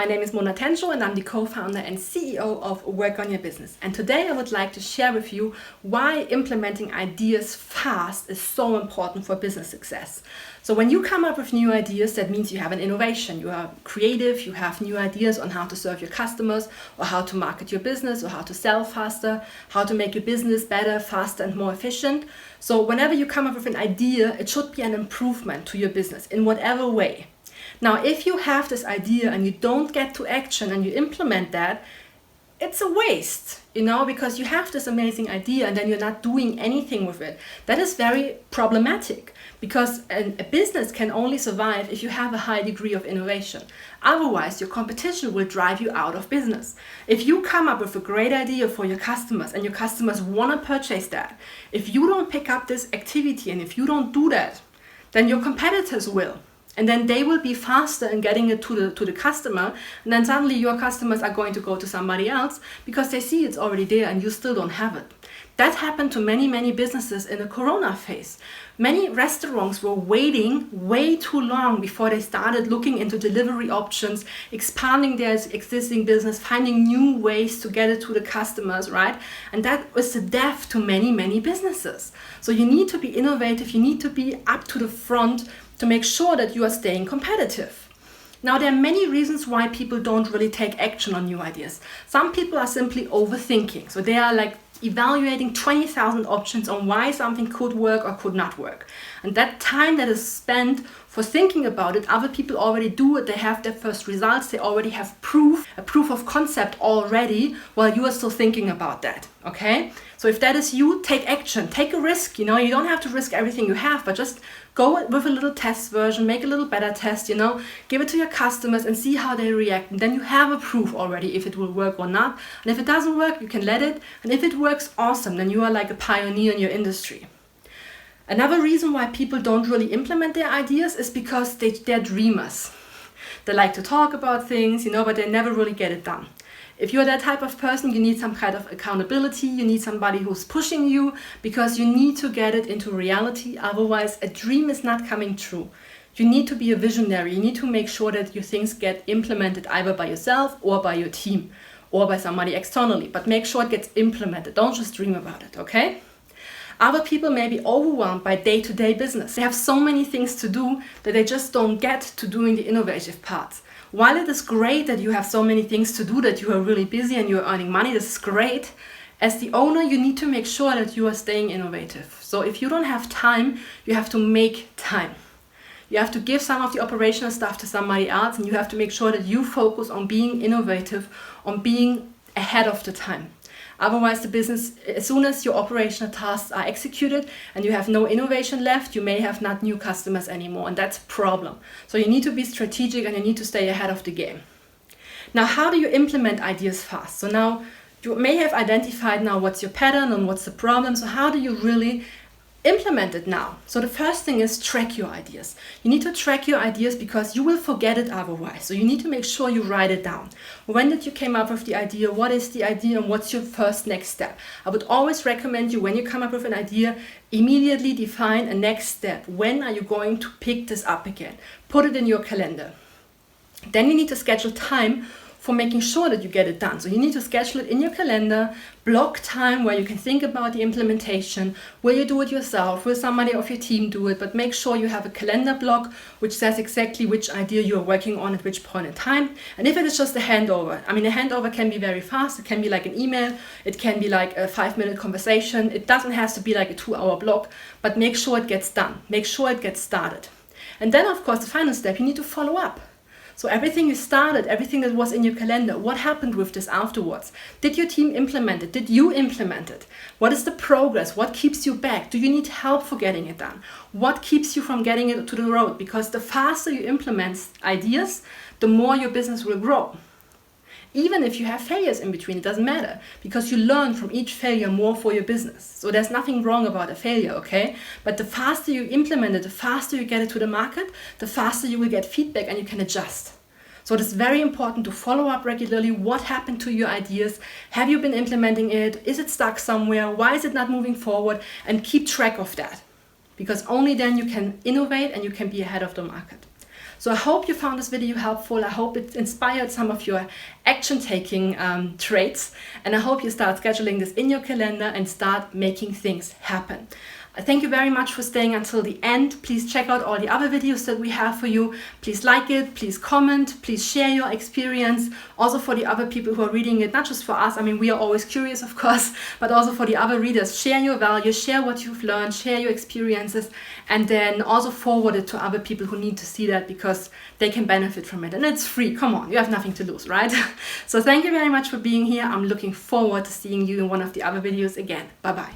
My name is Mona Tenjo and I'm the co-founder and CEO of Work on Your Business. And today I would like to share with you why implementing ideas fast is so important for business success. So when you come up with new ideas, that means you have an innovation. You are creative, you have new ideas on how to serve your customers or how to market your business or how to sell faster, how to make your business better, faster and more efficient. So whenever you come up with an idea, it should be an improvement to your business in whatever way. Now, if you have this idea and you don't get to action and you implement that, it's a waste, because you have this amazing idea and then you're not doing anything with it. That is very problematic because a business can only survive if you have a high degree of innovation. Otherwise, your competition will drive you out of business. If you come up with a great idea for your customers and your customers want to purchase that, if you don't pick up this activity and if you don't do that, then your competitors will. And then they will be faster in getting it to the customer. And then suddenly your customers are going to go to somebody else because they see it's already there and you still don't have it. That happened to many, many businesses in the Corona phase. Many restaurants were waiting way too long before they started looking into delivery options, expanding their existing business, finding new ways to get it to the customers, right? And that was the death to many, many businesses. So you need to be innovative, you need to be up to the front to make sure that you are staying competitive. Now, there are many reasons why people don't really take action on new ideas. Some people are simply overthinking. So they are like evaluating 20,000 options on why something could work or could not work. And that time that is spent for thinking about it, other people already do it. They have their first results. They already have a proof of concept already while you are still thinking about that. Okay? So if that is you, take action, take a risk. You don't have to risk everything you have, but just go with a little test version, make a little beta test, give it to your customers and see how they react. And then you have a proof already if it will work or not. And if it doesn't work, you can let it. And if it works, awesome. Then you are like a pioneer in your industry. Another reason why people don't really implement their ideas is because they're dreamers. They like to talk about things, but they never really get it done. If you're that type of person, you need some kind of accountability. You need somebody who's pushing you because you need to get it into reality. Otherwise, a dream is not coming true. You need to be a visionary. You need to make sure that your things get implemented either by yourself or by your team or by somebody externally. But make sure it gets implemented. Don't just dream about it, okay? Other people may be overwhelmed by day-to-day business. They have so many things to do that they just don't get to doing the innovative parts. While it is great that you have so many things to do, that you are really busy and you're earning money, this is great. As the owner, you need to make sure that you are staying innovative. So if you don't have time, you have to make time. You have to give some of the operational stuff to somebody else and you have to make sure that you focus on being innovative, on being ahead of the time. Otherwise, the business, as soon as your operational tasks are executed and you have no innovation left, you may have not new customers anymore, and that's a problem. So you need to be strategic and you need to stay ahead of the game. Now, how do you implement ideas fast? So now you may have identified now what's your pattern and what's the problem. So how do you really implement it now? So the first thing is track your ideas. You need to track your ideas because you will forget it otherwise. So you need to make sure you write it down. When did you come up with the idea? What is the idea and what's your first next step? I would always recommend you, when you come up with an idea, immediately define a next step. When are you going to pick this up again? Put it in your calendar. Then you need to schedule time for making sure that you get it done. So you need to schedule it in your calendar, block time where you can think about the implementation. Will you do it yourself? Will somebody of your team do it? But make sure you have a calendar block which says exactly which idea you're working on at which point in time. And if it is just a handover, a handover can be very fast. It can be like an email. It can be like a 5-minute conversation. It doesn't have to be like a 2-hour block, but make sure it gets done. Make sure it gets started. And then, of course, the final step, you need to follow up. So everything you started, everything that was in your calendar, what happened with this afterwards? Did your team implement it? Did you implement it? What is the progress? What keeps you back? Do you need help for getting it done? What keeps you from getting it to the road? Because the faster you implement ideas, the more your business will grow. Even if you have failures in between, it doesn't matter because you learn from each failure more for your business. So there's nothing wrong about a failure, okay? But the faster you implement it, the faster you get it to the market, the faster you will get feedback and you can adjust. So it is very important to follow up regularly. What happened to your ideas? Have you been implementing it? Is it stuck somewhere? Why is it not moving forward? And keep track of that because only then you can innovate and you can be ahead of the market. So I hope you found this video helpful. I hope it inspired some of your action-taking traits, and I hope you start scheduling this in your calendar and start making things happen. Thank you very much for staying until the end. Please check out all the other videos that we have for you. Please like it, please comment, please share your experience. Also for the other people who are reading it, not just for us, I mean, we are always curious, of course, but also for the other readers. Share your values, share what you've learned, share your experiences, and then also forward it to other people who need to see that because they can benefit from it. And it's free, come on, you have nothing to lose, right? So thank you very much for being here. I'm looking forward to seeing you in one of the other videos again. Bye-bye.